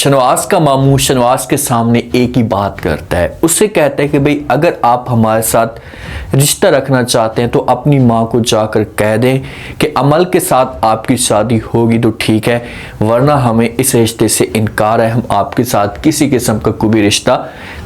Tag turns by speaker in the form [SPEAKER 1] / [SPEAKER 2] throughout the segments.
[SPEAKER 1] शनवास का मामू शनवास के सामने एक ही बात करता है। उससे कहता है कि भाई अगर आप हमारे साथ रिश्ता रखना चाहते हैं तो अपनी माँ को जाकर कह दें कि अमल के साथ आपकी शादी होगी तो ठीक है, वरना हमें इस रिश्ते से इनकार है, हम आपके साथ किसी किस्म का कोई भी रिश्ता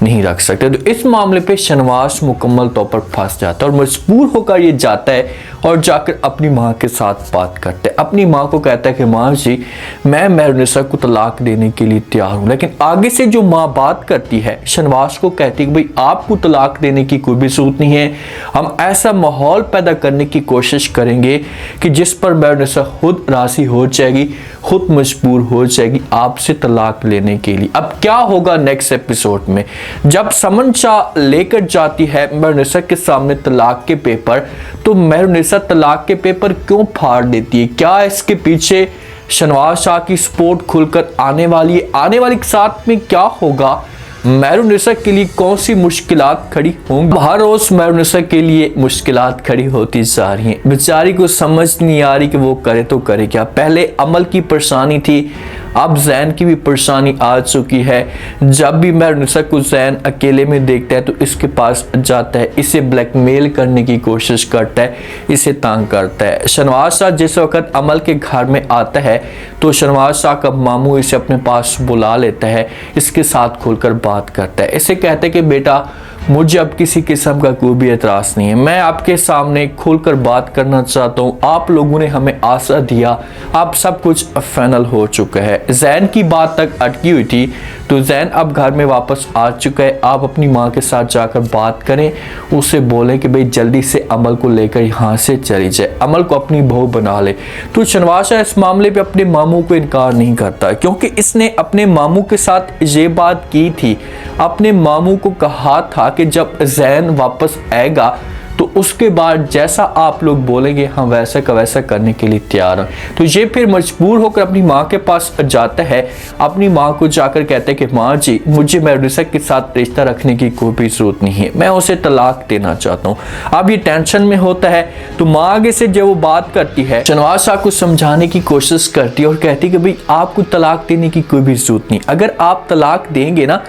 [SPEAKER 1] नहीं रख सकते। तो इस मामले पे शनवास मुकम्मल तौर पर फंस जाता है और मजबूर होकर ये जाता है और जाकर अपनी माँ के साथ बात करता है। अपनी माँ को कहता है कि माँ जी, मैं मेहरुनिसा को तलाक देने के लिए तैयार हूँ। लेकिन आगे से जो माँ बात करती है, शनवास को कहती है कि भाई आपको तलाक देने की कोई भी जरूरत नहीं है, हम ऐसा माहौल पैदा करने की कोशिश करेंगे कि जिस पर मेहरुनिसा खुद राजी हो जाएगी, खुद मजबूर हो जाएगी आपसे तलाक लेने के लिए। अब क्या होगा नेक्स्ट एपिसोड में, जब समन शाह लेकर जाती है मेहरुनिसा के सामने तलाक के पेपर, तो मेहरुनिसा तलाक के पेपर क्यों फाड़ देती है? क्या इसके पीछे शनवास शाह की सपोर्ट खुलकर आने वाली है? आने वाली साथ में क्या होगा? मेहरुनिसा के लिए कौन सी मुश्किलात खड़ी होंगी? हर रोज मेहरुनिसा के लिए मुश्किलात खड़ी होती जा रही हैं। बेचारी को समझ नहीं आ रही कि वो करे तो करे क्या। पहले अमल की परेशानी थी, अब जैन की भी परेशानी आ चुकी है। जब भी मेहरुनिसा को जैन अकेले में देखता है तो इसके पास जाता है, इसे ब्लैकमेल करने की कोशिश करता है, इसे तंग करता है। शनवास शाह जिस वक्त अमल के घर में आता है तो शनवास शाह का मामू इसे अपने पास बुला लेता है, इसके साथ खुलकर बात करता है। इसे कहते हैं कि बेटा, मुझे अब किसी किस्म का कोई भी एतराज़ नहीं है, मैं आपके सामने खुलकर बात करना चाहता हूँ। आप लोगों ने हमें आशा दिया, अब सब कुछ फाइनल हो चुका है। जैन की बात तक अटकी हुई थी तो जैन अब घर में वापस आ चुका है। आप अपनी माँ के साथ जाकर बात करें, उसे बोलें कि भाई जल्दी से अमल को लेकर यहाँ से चली जाए, अमल को अपनी बहू बना ले। तो शनवास शाह इस मामले पे अपने मामू को इनकार नहीं करता, क्योंकि इसने अपने मामू के साथ ये बात की थी। अपने मामू को कहा था कि जब जैन वापस आएगा तो उसके बाद जैसा आप लोग बोलेंगे हम वैसा का वैसा करने के लिए तैयार हैं। तो ये फिर मजबूर होकर अपनी माँ के पास जाता है। अपनी माँ को जाकर कहते हैं कि माँ जी, मुझे मेहरुनिसा के साथ रिश्ता रखने की कोई भी जरूरत नहीं है, मैं उसे तलाक देना चाहता हूँ। अब ये टेंशन में होता है तो माँ आगे से जब वो बात करती है, शनवास शाह को समझाने की कोशिश करती है और कहती है कि भाई आपको तलाक देने की कोई भी जरूरत नहीं, अगर आप तलाक देंगे ना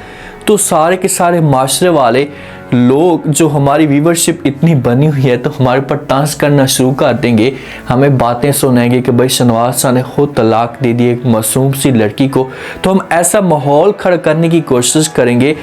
[SPEAKER 1] तो सारे के सारे माशरे वाले लोग जो हमारी व्यूवरशिप इतनी बनी हुई है तो हमारे ऊपर डांस करना शुरू कर देंगे, हमें बातें सुनाएंगे कि भाई शनवास शाह ने खुद तलाक दे दी एक मासूम सी लड़की को। तो हम ऐसा माहौल खड़ा करने की कोशिश करेंगे,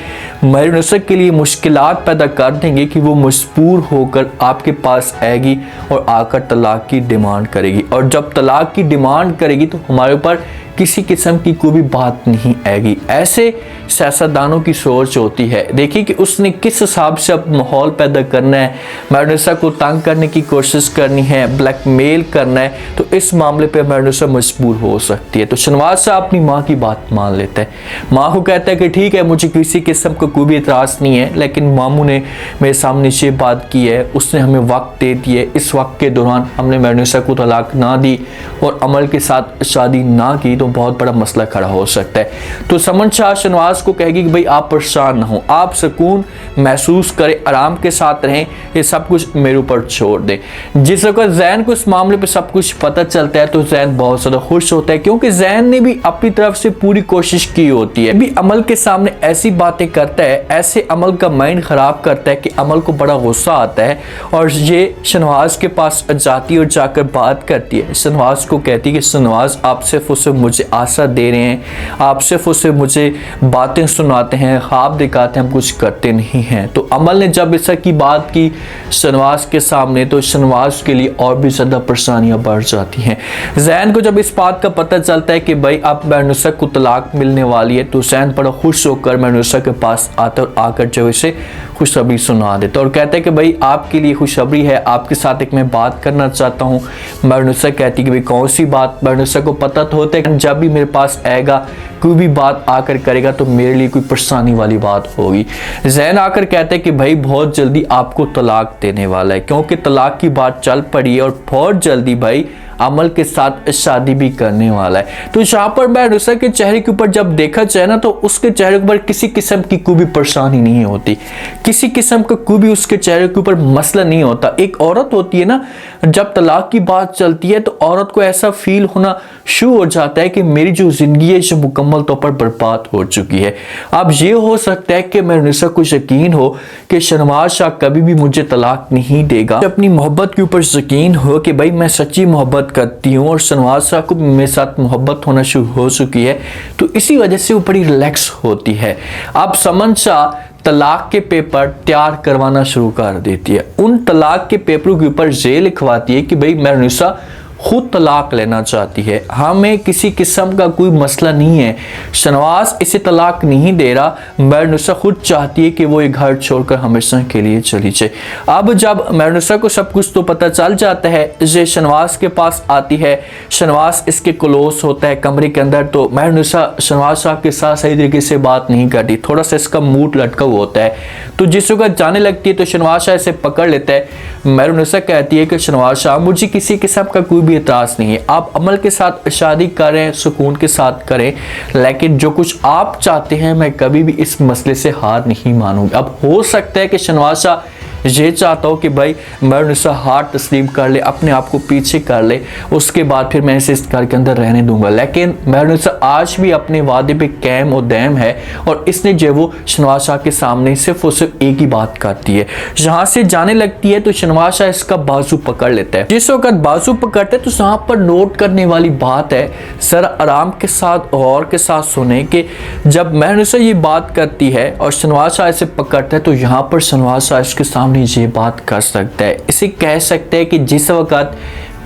[SPEAKER 1] मेहरुनिसा के लिए मुश्किलात पैदा कर देंगे कि वो मजबूर होकर आपके पास आएगी और आकर तलाक की डिमांड करेगी। और जब तलाक की डिमांड करेगी तो हमारे ऊपर किसी किस्म की कोई भी बात नहीं आएगी। ऐसे सियासतदानों की सोच होती है। देखिए कि उसने किस हिसाब से अब माहौल पैदा करना है, मेहरुनिसा को तंग करने की कोशिश करनी है, ब्लैकमेल करना है, तो इस मामले पे मेहरुनिसा मजबूर हो सकती है। तो शनवास शाह अपनी माँ की बात मान लेता है। माँ को कहता है कि ठीक है, मुझे किसी किस्म का कोई भी एतराज़ नहीं है, लेकिन मामू ने मेरे सामने ये बात की है, उसने हमें वक्त दे दिया, इस वक्त के दौरान हमने मेहरुनिसा को तलाक ना दी और अमल के साथ शादी ना की तो बहुत बड़ा मसला खड़ा हो सकता है। तो समन शाह शनवास को कहेगी कि भाई आप परेशान ना हो, आप सुकून महसूस करें, आराम के साथ रहें, ये सब कुछ मेरे ऊपर छोड़ दें। जिस वक्त जैन को इस मामले पे सब कुछ पता चलता है तो जैन बहुत ज़्यादा खुश होता है, क्योंकि जैन ने भी अपनी तरफ से पूरी कोशिश की होती है। भी अमल के सामने ऐसी बातें करता है, ऐसे अमल का माइंड ख़राब करता है कि अमल को बड़ा गुस्सा आता है और ये शनवास के पास जाती है और जाकर बात करती है। शनवास को कहती है कि शनवास आप सिर्फ उसे मुझे आशा दे रहे हैं, आप सिर्फ उसे मुझे बातें सुनाते हैं, ख्वाब दिखाते हैं, हम कुछ करते नहीं हैं। तो अमल ने जब इस की बात की शनवास के सामने तो शनवास के लिए और भी ज़्यादा परेशानियां बढ़ जाती हैं। जैन को जब इस बात का पता चलता है कि भाई अब मेहरुनिसा को तलाक मिलने वाली है तो जैन बड़ा खुश होकर मेहरुनिसा के पास आता और आकर जो इसे खुशखबरी सुना देता और कहता है कि भाई आपके लिए खुशखबरी है, आपके साथ एक मैं बात करना चाहता हूँ। मेहरुनिसा कहती है कि भाई कौन सी बात? मेहरुनिसा को पता तो होता है जब भी मेरे पास आएगा, कोई भी बात आकर करेगा तो मेरे लिए कोई परेशानी वाली बात होगी। जैन आकर कहते हैं कि भाई बहुत जल्दी आपको तलाक देने वाला है, क्योंकि तलाक की बात चल पड़ी है और बहुत जल्दी भाई अमल के साथ शादी भी करने वाला है। तो जहां पर महरुनिसा के चेहरे के ऊपर जब देखा जाए ना, तो उसके चेहरे के ऊपर किसी किस्म की कोई भी परेशानी नहीं होती, किसी किस्म का कोई भी उसके चेहरे के ऊपर मसला नहीं होता। एक औरत होती है ना, जब तलाक की बात चलती है तो औरत को ऐसा फील होना शुरू हो जाता है कि मेरी जो जिंदगी है जो मुकम्मल तौर पर बर्बाद हो चुकी है। अब ये हो सकता है कि महरुनिसा को यकीन हो कि शहनवाज शाह कभी भी मुझे तलाक नहीं देगा, अपनी मोहब्बत के ऊपर यकीन हो कि भाई मैं सच्ची मोहब्बत करती हूँ और शहनवाज शाह को मेरे साथ मोहब्बत होना शुरू हो चुकी है, तो इसी वजह से वो बड़ी रिलैक्स होती है। अब समन शाह तलाक के पेपर तैयार करवाना शुरू कर देती है। उन तलाक के पेपरों के ऊपर ये लिखवाती है कि भाई महरुनिसा खुद तलाक लेना चाहती है, हमें किसी किस्म का कोई मसला नहीं है, शहनवाज इसे तलाक नहीं दे रहा, महरुनिसा खुद चाहती है कि वो ये घर छोड़कर हमेशा के लिए चली जाए। अब जब महरुनिसा को सब कुछ तो पता चल जाता है, ये शहनवाज के पास आती है, शहनवाज इसके क्लोज होता है कमरे के अंदर, तो महरुनिसा शहनवाज साहब के साथ सही तरीके से बात नहीं करती, थोड़ा सा इसका मूड लटका हुआ होता है। तो जिस वक्त जाने लगती है तो शहनवाज शाह इसे पकड़ लेता है। महरुनिसा कहती है कि शहनवाज शाह मुझे किसी किस्म का कोई एतराज नहीं है, आप अमल के साथ शादी करें, सुकून के साथ करें, लेकिन जो कुछ आप चाहते हैं मैं कभी भी इस मसले से हार नहीं मानूंगी। अब हो सकता है कि शहनवाज शाह ये चाहता हो कि भाई महरुनिसा हार तस्लीम कर ले, अपने आप को पीछे कर ले, उसके बाद फिर मैं इसे इस घर के अंदर रहने दूंगा, लेकिन महरुनिसा आज भी अपने वादे पे कायम और दायम है और इसने जो वो शहनवाज शाह के सामने सिर्फ और सिर्फ एक ही बात करती है। जहां से जाने लगती है तो शहनवाज शाह इसका बाजू पकड़ लेता है। जिस वक्त बाजू पकड़ते है तो यहाँ पर नोट करने वाली बात है, सर आराम के साथ गौर के साथ सुने कि जब महरुनिसा ये बात करती है और शहनवाज शाह इसे पकड़ता है तो यहाँ पर शहनवाज शाह इसके सामने ये बात कर सकता है, इसे कह सकते हैं कि जिस वक्त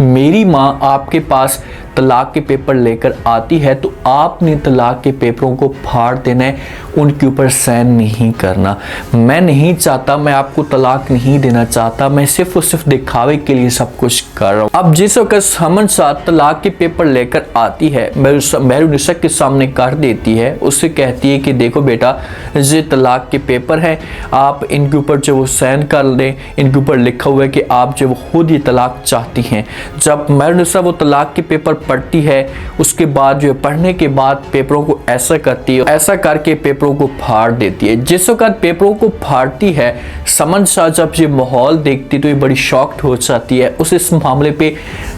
[SPEAKER 1] मेरी माँ आपके पास तलाक के पेपर लेकर आती है तो आपने तलाक के पेपरों को फाड़ देना है, उनके ऊपर साइन नहीं करना। मैं नहीं चाहता, मैं आपको तलाक नहीं देना चाहता, मैं सिर्फ और सिर्फ दिखावे के लिए सब कुछ कर रहा हूँ। अब जिस वक्त समन शाह तलाक के पेपर लेकर आती है, महरुनिसा के सामने कर देती है, उससे कहती है कि देखो बेटा ये तलाक के पेपर हैं, आप इनके ऊपर जो वो साइन कर दें, इनके ऊपर लिखा हुआ है कि आप जो वो खुद ये तलाक चाहती हैं। जब महरुनिसा वो तलाक के पेपर पढ़ती है, उसके बाद जो पढ़ने के बाद पेपरों को ऐसा करती है, ऐसा करके पेपरों को फाड़ देती है। जिस वक्त पेपरों को फाड़ती है, समन शाह जब ये माहौल देखती तो ये बड़ी शॉक्ड हो जाती है, उसे इस मामले पे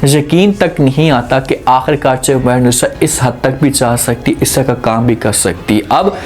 [SPEAKER 1] यकीन तक नहीं आता कि आखिरकार जो महरुनिसा इस हद तक भी जा सकती, इस तरह का काम भी कर सकती। अब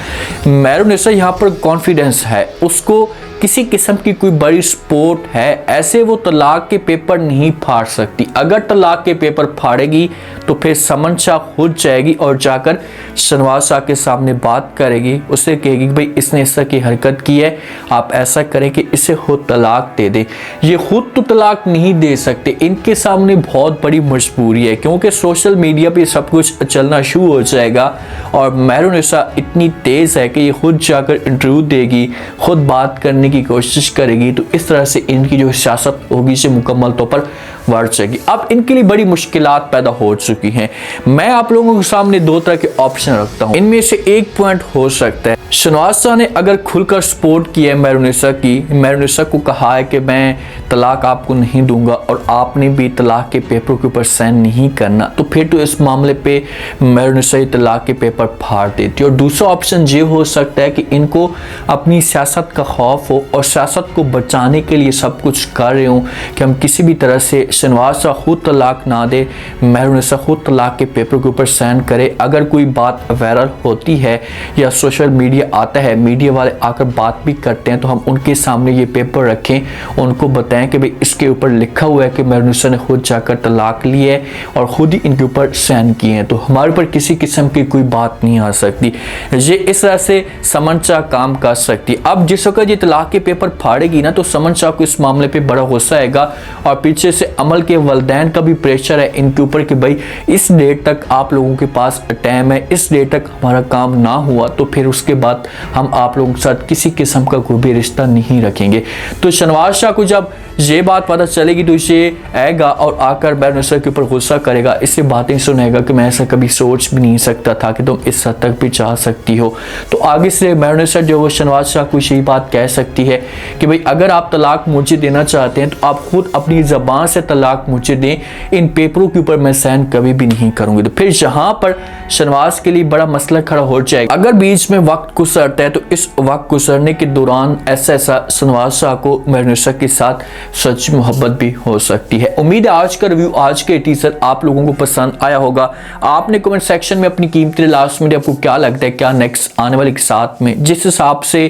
[SPEAKER 1] महरुनिसा यहाँ पर कॉन्फिडेंस है, उसको किसी किस्म की कोई बड़ी सपोर्ट है, ऐसे वो तलाक के पेपर नहीं फाड़ सकती। अगर तलाक के पेपर फाड़ेगी तो फिर समन शाह खुद जाएगी और जाकर शहनवाज शाह के सामने बात करेगी, उससे कहेगी कि भाई इसने इस तरह की हरकत की है, आप ऐसा करें कि इसे खुद तलाक दे दें। ये खुद तो तलाक नहीं दे सकते, इनके सामने बहुत बड़ी मजबूरी है, क्योंकि सोशल मीडिया पे सब कुछ चलना शुरू हो जाएगा और महरुनिसा इतनी तेज़ है कि ये खुद जाकर इंटरव्यू देगी, खुद बात करने की कोशिश करेगी, तो इस तरह से इनकी जो सियासत होगी से मुकम्मल तौर पर बढ़ जाएगी। अब इनके लिए बड़ी मुश्किलात पैदा हो चुकी हैं। मैं आप लोगों के सामने दो तरह के ऑप्शन रखता हूं, इनमें से एक पॉइंट हो सकता है शहनवाज शाह ने अगर खुलकर सपोर्ट किया है महरुनिसा की, महरुनिसा को कहा है कि मैं तलाक आपको नहीं दूंगा और आपने भी तलाक के पेपरों के ऊपर साइन नहीं करना, तो फिर तो इस मामले पे महरुनिसा ही तलाक के पेपर फाड़ देती है। और दूसरा ऑप्शन ये हो सकता है कि इनको अपनी सियासत का खौफ हो और सियासत को बचाने के लिए सब कुछ कर रहे हों कि हम किसी भी तरह से शहनवाज शाह खुद तलाक ना दे, महरुनिसा खुद तलाक के पेपर के ऊपर साइन करे। अगर कोई बात वायरल होती है या सोशल मीडिया आता है, मीडिया वाले आकर बात भी करते हैं, तो हम उनके सामने ये पेपर रखें, उनको बताएं कि भाई इसके ऊपर लिखा हुआ है कि महरुनिसा ने खुद जाकर तलाक ली है और खुद ही इनके ऊपर साइन किए हैं, तो हमारे ऊपर किसी किस्म की कोई बात नहीं आ सकती। ये इस तरह से समन शाह काम कर सकती। अब जिस वक्त ये तलाक के पेपर फाड़ेगी ना, तो समन शाह को इस मामले पे बड़ा गुस्सा आएगा और पीछे से अमल के वालिदैन का भी प्रेशर है इनके ऊपर कि भाई इस डेट तक आप लोगों के पास टाइम है, इस डेट तक हमारा काम ना हुआ तो फिर उसके बाद साथ हम आप लोगों के साथ किसी किस्म का कोई भी रिश्ता नहीं रखेंगे। तो शहनवाज शाह को जब ये बात पता चलेगी तो इसे आएगा और आकर बैरनसर के ऊपर गुस्सा करेगा, इससे बातें सुनेगा कि मैं ऐसा कभी सोच भी नहीं सकता था कि तुम इस हद तक भी चाह सकती हो। तो आगे से बैरनसर जो वो शहनवाज शाह को यही बात कह सकती है कि भाई अगर आप तलाक मुझे देना चाहते हैं तो आप खुद अपनी ज़बान से तलाक मुझे दें, इन पेपरों के ऊपर मैं साइन कभी भी नहीं करूंगी। तो फिर यहाँ पर शहनवाज के लिए बड़ा मसला खड़ा हो जाएगा। अगर बीच में वक्त गुजरता है तो इस वक्त गुजरने के दौरान ऐसा शहनवाज शाह को बैरनसर के साथ सच मोहब्बत भी हो सकती है। उम्मीद है आज का रिव्यू, आज के टीजर आप लोगों को पसंद आया होगा। आपने कमेंट सेक्शन में अपनी कीमती लास्ट में आपको क्या लगता है, क्या नेक्स्ट आने वाले के साथ में जिस हिसाब से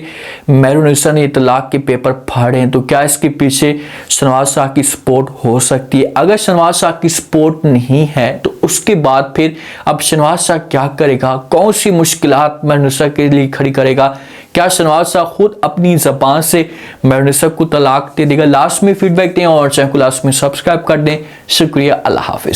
[SPEAKER 1] बैरनसर ने तलाक के पेपर फाड़े हैं तो क्या इसके पीछे शहनवाज शाह की सपोर्ट हो सकती है। अगर शहनवाज शाह की सपोर्ट नहीं है तो उसके बाद फिर अब शहनवाज शाह क्या करेगा, कौन सी मुश्किलात बैरनसर के लिए खड़ी करेगा, क्या शहनवाज शाह खुद अपनी ज़बान से बैरनसर को तलाक दे देगा। लास्ट में फीडबैक दें और चैनल को लास्ट में सब्सक्राइब कर दें। शुक्रिया, अल्लाह हाफिज।